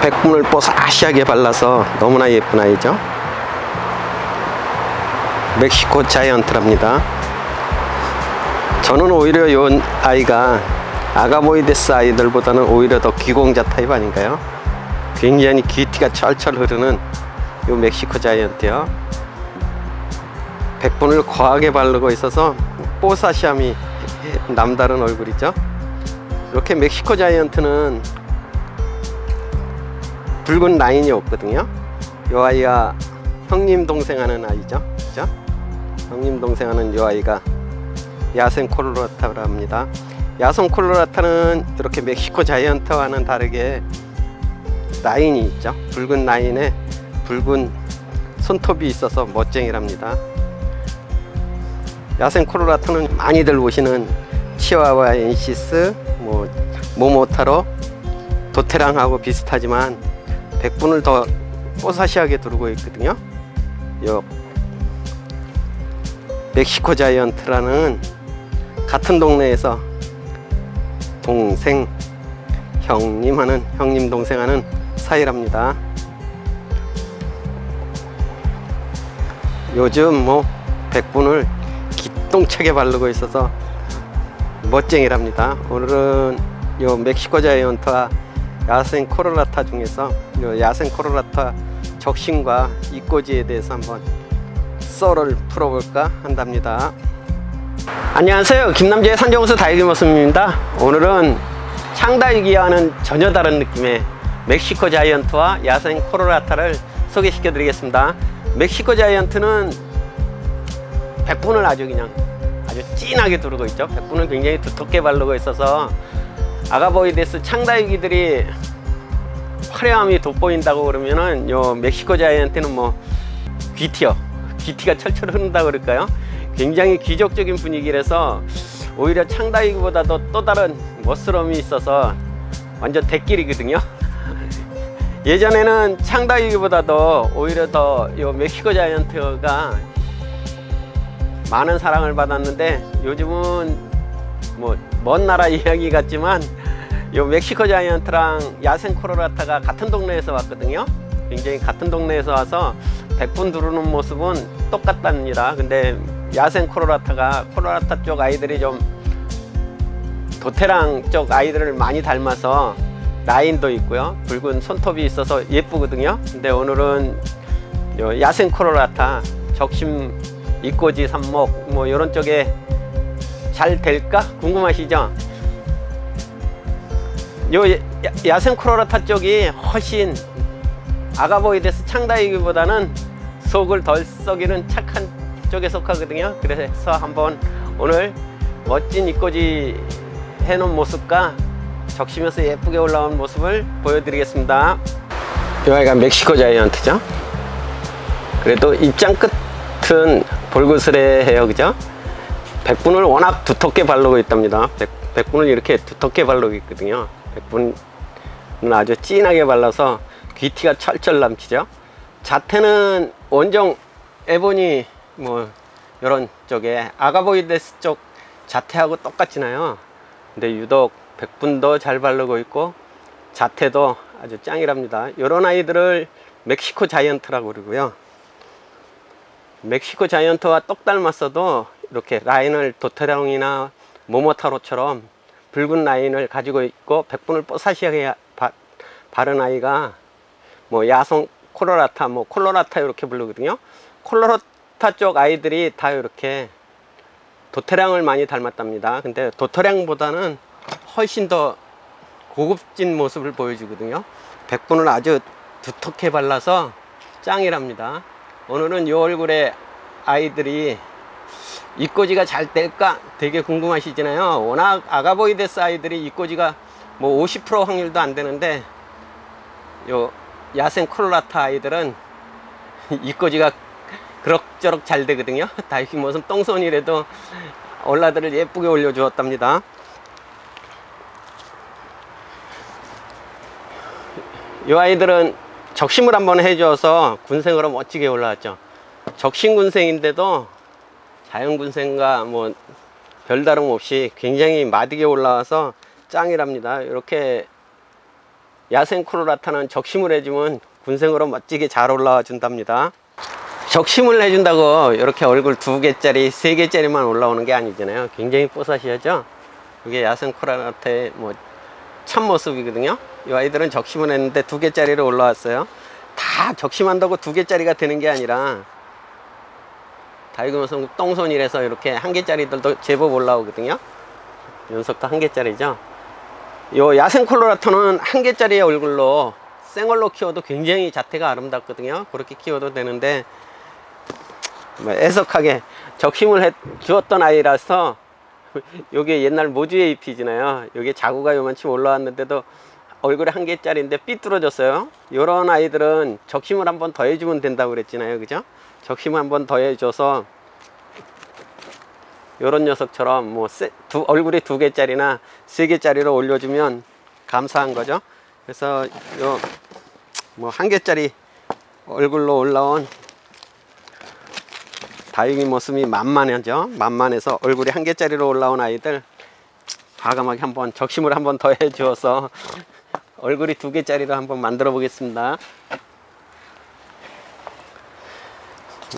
백분을 뽀사시하게 발라서 너무나 예쁜 아이죠. 멕시코 자이언트랍니다. 저는 오히려 이 아이가 아가보이데스 아이들보다는 오히려 더 귀공자 타입 아닌가요? 굉장히 귀티가 철철 흐르는 이 멕시코 자이언트요. 백분을 거하게 바르고 있어서 뽀사시함이 남다른 얼굴이죠. 이렇게 멕시코 자이언트는 붉은 라인이 없거든요. 이 아이가 형님 동생 하는 아이죠. 그죠? 형님 동생 하는 이 아이가 야생 콜로라타라 합니다. 야생 콜로라타는 이렇게 멕시코 자이언트와는 다르게 라인이 있죠. 붉은 라인에 붉은 손톱이 있어서 멋쟁이랍니다. 야생 콜로라타는 많이들 보시는 치와와엔시스, 모모타로, 도테랑하고 비슷하지만 백분을 더 뽀사시하게 두르고 있거든요. 요 멕시코 자이언트라는 같은 동네에서 동생, 형님 하는, 형님 동생 하는 사이랍니다. 요즘 백분을 기똥차게 바르고 있어서 멋쟁이랍니다. 오늘은 요 멕시코 자이언트와 야생 콜로라타 중에서 요 야생 콜로라타 적심과 이꼬지에 대해서 한번 썰을 풀어볼까 한답니다. 안녕하세요, 김남재의 산정호수 다육이 모습입니다. 오늘은 창다육이와는 전혀 다른 느낌의 멕시코 자이언트와 야생 콜로라타를 소개시켜 드리겠습니다. 멕시코 자이언트는 백분을 아주 진하게 두르고 있죠. 백분을 굉장히 두텁게 바르고 있어서 아가보이데스 창다육이들이 화려함이 돋보인다고 그러면은 요 멕시코 자이언트는 귀티가 철철 흐른다고 그럴까요? 굉장히 귀족적인 분위기라서 오히려 창다육이보다도 또 다른 멋스러움이 있어서 완전 대길이거든요. 예전에는 창다육이보다도 오히려 더 요 멕시코 자이언트가 많은 사랑을 받았는데 요즘은 먼 나라 이야기 같지만 요 멕시코 자이언트랑 야생 콜로라타가 같은 동네에서 왔거든요. 굉장히 같은 동네에서 와서 백분 두르는 모습은 똑같답니다. 근데 야생 콜로라타 쪽 아이들이 좀 도테랑 쪽 아이들을 많이 닮아서 라인도 있고요, 붉은 손톱이 있어서 예쁘거든요. 근데 오늘은 요 야생 콜로라타 적심 이꼬지 삽목 이런 쪽에 잘 될까 궁금하시죠? 요 야생 콜로라타 쪽이 훨씬 아가보이데스 창다육이보다는 속을 덜 썩이는 착한 쪽에 속하거든요. 그래서 한번 오늘 멋진 이꼬지 해놓은 모습과 적시면서 예쁘게 올라온 모습을 보여드리겠습니다. 이 아이가 멕시코 자이언트죠. 그래도 입장 끝은 볼그스레해요, 그죠? 백분을 워낙 두텁게 바르고 있답니다. 백분을 이렇게 두텁게 바르고 있거든요. 백분은 아주 진하게 발라서 귀티가 철철 남치죠. 자태는 원종 에보니 이런 쪽에 아가보이데스 쪽 자태하고 똑같지나요. 근데 유독 백분도 잘 바르고 있고 자태도 아주 짱이랍니다. 이런 아이들을 멕시코 자이언트라고 그러고요. 멕시코 자이언트와 똑 닮았어도 이렇게 라인을 도테랑이나 모모타로처럼 붉은 라인을 가지고 있고 백분을 뽀사시하게 바른 아이가 야생 콜로라타, 콜로라타 이렇게 부르거든요. 콜로라타 쪽 아이들이 다 이렇게 도테랑을 많이 닮았답니다. 근데 도테랑보다는 훨씬 더 고급진 모습을 보여주거든요. 백분을 아주 두텁게 발라서 짱이랍니다. 오늘은 이 얼굴에 아이들이 이꼬지가 잘 될까 되게 궁금하시잖아요. 워낙 아가보이데스 아이들이 이꼬지가 50% 확률도 안 되는데 요 야생 콜로라타 아이들은 이꼬지가 그럭저럭 잘 되거든요. 다육이 모습 똥손이라도 올라들을 예쁘게 올려주었답니다. 이 아이들은 적심을 한번 해줘서 군생으로 멋지게 올라왔죠. 적심 군생인데도 자연 군생과 별다름 없이 굉장히 마디게 올라와서 짱이랍니다. 이렇게 야생 콜로라타는 적심을 해주면 군생으로 멋지게 잘 올라와 준답니다. 적심을 해준다고 이렇게 얼굴 2개짜리 3개짜리만 올라오는 게 아니잖아요. 굉장히 뽀사시하죠. 이게 야생 콜로라타의 뭐 참모습이거든요. 이 아이들은 적심을 했는데 2개짜리로 올라왔어요. 다 적심한다고 2개짜리가 되는 게 아니라 다육이모성 똥손이라서 이렇게 1개짜리들도 제법 올라오거든요. 연속도 1개짜리죠. 요 야생 콜로라토는 1개짜리의 얼굴로 생얼로 키워도 굉장히 자태가 아름답거든요. 그렇게 키워도 되는데 뭐 애석하게 적심을 해 주었던 아이라서 요게 옛날 모주의 잎이잖아요. 요게 자구가 요만큼 올라왔는데도 얼굴에 1개짜리인데 삐뚤어졌어요. 요런 아이들은 적심을 한번 더 해주면 된다고 그랬잖아요. 그죠? 적심을 한번 더 해줘서 요런 녀석처럼 뭐 얼굴이 2개짜리나 3개짜리로 올려주면 감사한 거죠. 그래서 요 뭐 1개짜리 얼굴로 올라온 다육이 모습이 만만하죠. 만만해서 얼굴이 1개짜리로 올라온 아이들 과감하게 한번 적심을 한번 더 해주어서 얼굴이 2개짜리로 한번 만들어 보겠습니다.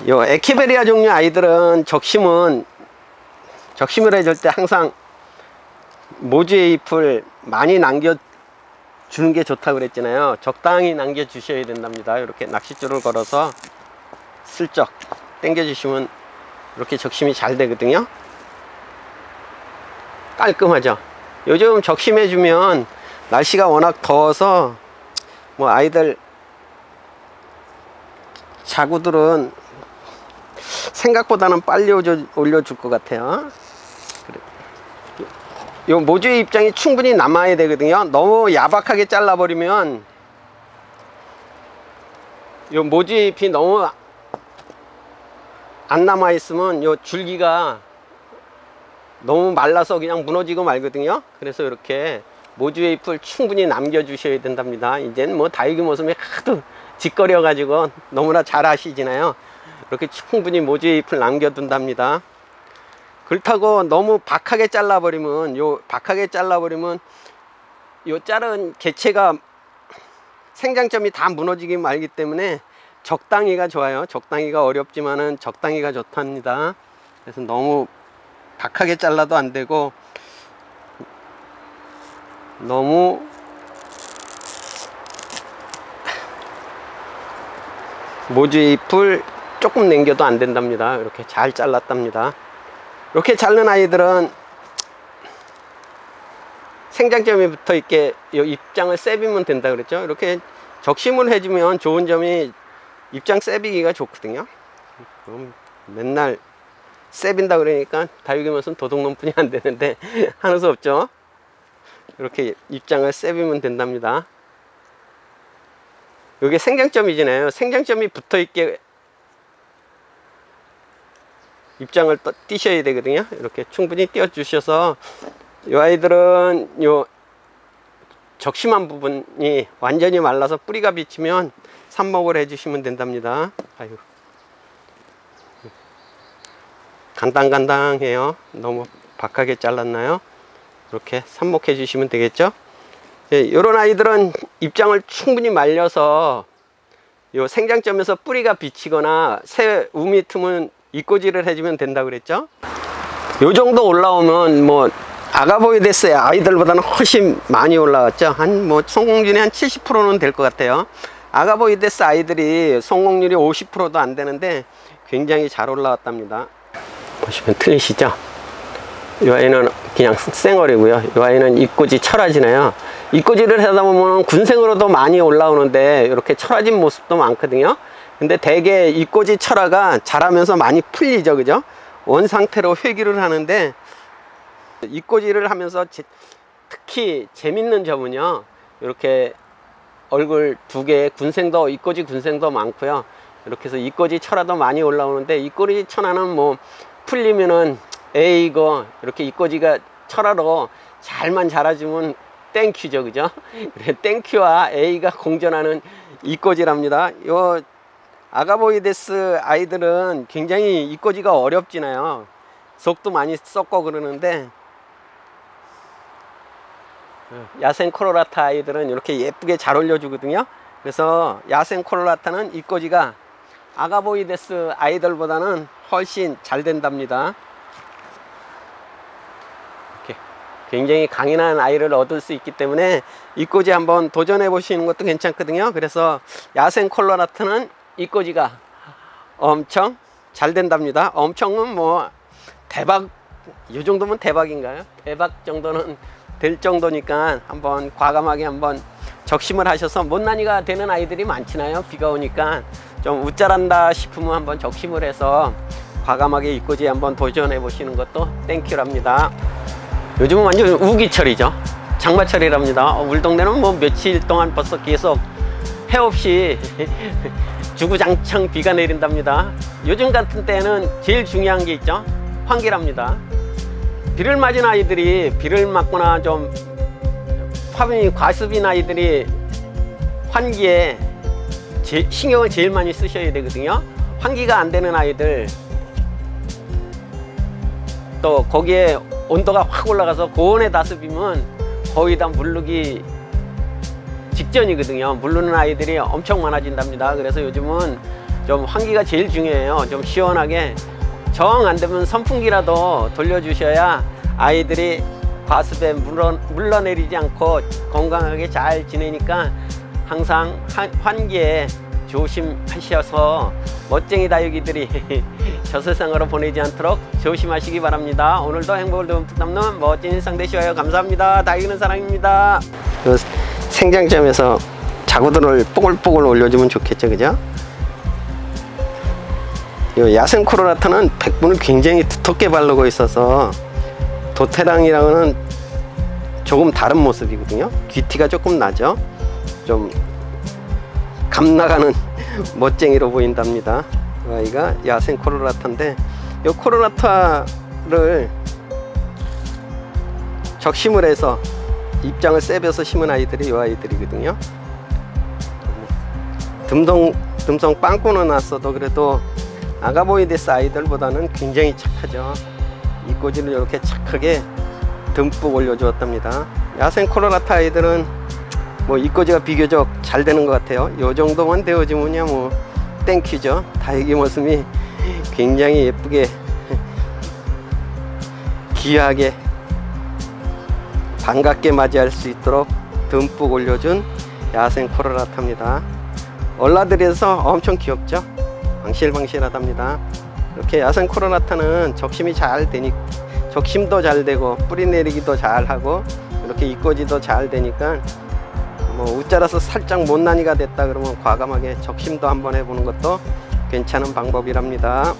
요 에케베리아 종류 아이들은 적심을 해줄 때 항상 모주의 잎을 많이 남겨주는 게 좋다고 그랬잖아요. 적당히 남겨주셔야 된답니다. 이렇게 낚싯줄을 걸어서 슬쩍 당겨주시면 이렇게 적심이 잘 되거든요. 깔끔하죠. 요즘 적심해주면 날씨가 워낙 더워서 뭐 아이들 자구들은 생각보다는 빨리 올려줄 것 같아요. 요 모주의 입장이 충분히 남아야 되거든요. 너무 야박하게 잘라버리면 요 모주의 잎이 너무 안 남아 있으면 요 줄기가 너무 말라서 그냥 무너지고 말거든요. 그래서 이렇게 모주의 잎을 충분히 남겨 주셔야 된답니다. 이제는 뭐 다육이 모습이 하도 짓거려 가지고 너무나 잘 아시잖아요. 이렇게 충분히 모주의 잎을 남겨 둔답니다. 그렇다고 너무 박하게 잘라버리면 요 자른 개체가 생장점이 다 무너지기 말기 때문에 적당히가 좋아요. 적당히가 어렵지만은 적당히가 좋답니다. 그래서 너무 박하게 잘라도 안 되고 너무 모주의 잎을 조금 남겨도 안 된답니다. 이렇게 잘 잘랐답니다. 이렇게 자른 아이들은 생장점이 붙어 있게 이 입장을 세비면 된다 그랬죠. 이렇게 적심을 해주면 좋은 점이 입장 세비기가 좋거든요. 그럼 맨날 세빈다 그러니까 다육이면서 도둑놈뿐이 안 되는데 하는 수 없죠. 이렇게 입장을 세비면 된답니다. 이게 생장점이잖아요. 생장점이 붙어 있게 입장을 띄셔야 되거든요. 이렇게 충분히 띄워 주셔서 이 아이들은 요 적심한 부분이 완전히 말라서 뿌리가 비치면 삽목을 해주시면 된답니다. 아유, 간당간당해요. 너무 박하게 잘랐나요? 이렇게 삽목해 주시면 되겠죠. 예, 이런 아이들은 입장을 충분히 말려서 요 생장점에서 뿌리가 비치거나 새 우미 틈은 이꼬지를 해주면 된다고 그랬죠. 요 정도 올라오면 뭐 아가보이데스의 아이들보다는 훨씬 많이 올라왔죠. 한 뭐 성공률이 한 70%는 될 것 같아요. 아가보이데스 아이들이 성공률이 50%도 안 되는데 굉장히 잘 올라왔답니다. 보시면 틀리시죠? 이 아이는 그냥 생얼이고요. 이 아이는 이꼬지 철화지네요. 이꼬지를 하다 보면 군생으로도 많이 올라오는데 이렇게 철화진 모습도 많거든요. 근데 대개 이꼬지 철화가 자라면서 많이 풀리죠. 그죠? 원 상태로 회귀를 하는데 이꼬지를 하면서 특히 재밌는 점은요. 이렇게 얼굴 2개 군생도 이꼬지 군생도 많고요. 이렇게 해서 이꼬지 철화도 많이 올라오는데 이꼬지 철화는 뭐 풀리면은 에이고 이렇게 이꼬지가 철화로 잘만 자라주면 땡큐죠. 그죠? 그래 땡큐와 A가 공존하는 이꼬지랍니다. 요 아가보이데스 아이들은 굉장히 이꼬지가 어렵지나요. 속도 많이 썩고 그러는데 야생 콜로라타 아이들은 이렇게 예쁘게 잘 올려주거든요. 그래서 야생 콜로라타는 이꼬지가 아가보이데스 아이들보다는 훨씬 잘 된답니다. 이렇게 굉장히 강인한 아이를 얻을 수 있기 때문에 이꼬지 한번 도전해 보시는 것도 괜찮거든요. 그래서 야생 콜로라타는 이꼬지가 엄청 잘 된답니다. 엄청은 뭐 대박, 이 정도면 대박인가요? 대박 정도는 될 정도니까 한번 과감하게 한번 적심을 하셔서, 못난이가 되는 아이들이 많잖아요. 비가 오니까 좀 웃자란다 싶으면 한번 적심을 해서 과감하게 이꼬지 한번 도전해 보시는 것도 땡큐랍니다. 요즘은 완전 우기철이죠. 장마철이랍니다. 우리 동네는 뭐 며칠 동안 벌써 계속 해 없이 주구장창 비가 내린답니다. 요즘 같은 때는 제일 중요한 게 있죠. 환기랍니다. 비를 맞은 아이들이, 비를 맞거나 좀 화분이 과습인 아이들이 환기에 신경을 제일 많이 쓰셔야 되거든요. 환기가 안 되는 아이들, 또 거기에 온도가 확 올라가서 고온의 다습이면 거의 다 물르기 직전이거든요. 물르는 아이들이 엄청 많아진답니다. 그래서 요즘은 좀 환기가 제일 중요해요. 좀 시원하게, 정 안 되면 선풍기라도 돌려주셔야 아이들이 과습에 물러내리지 않고 건강하게 잘 지내니까 항상 환기에 조심하셔서 멋쟁이 다육이들이 저 세상으로 보내지 않도록 조심하시기 바랍니다. 오늘도 행복을 듬뿍 담는 멋진 일상 되시어요. 감사합니다. 다육이는 사랑입니다. 생장점에서 자구들을 뽀글뽀글 올려주면 좋겠죠, 그죠? 이 야생 콜로라타는 백분을 굉장히 두텁게 바르고 있어서 도테랑이랑은 조금 다른 모습이거든요. 귀티가 조금 나죠. 좀 감나가는 멋쟁이로 보인답니다. 아이가 야생 콜로라타인데, 이 콜로라타를 적심을 해서 입장을 세벼서 심은 아이들이 이 아이들이거든요. 듬성 빵꾸는 났어도 그래도 아가보이데스 아이들보다는 굉장히 착하죠. 이꼬지를 이렇게 착하게 듬뿍 올려주었답니다. 야생 콜로라타 아이들은 뭐 이꼬지가 비교적 잘 되는 것 같아요. 요 정도만 되어지면야 뭐 땡큐죠. 다육이 모습이 굉장히 예쁘게 귀하게 반갑게 맞이할 수 있도록 듬뿍 올려준 야생 콜로라타입니다. 얼라들여서 엄청 귀엽죠. 방실방실하답니다. 이렇게 야생 콜로라타는 적심이 잘 되니, 적심도 잘 되고 뿌리 내리기도 잘 하고 이렇게 이꼬지도 잘 되니까, 뭐 웃자라서 살짝 못난이가 됐다 그러면 과감하게 적심도 한번 해보는 것도 괜찮은 방법이랍니다.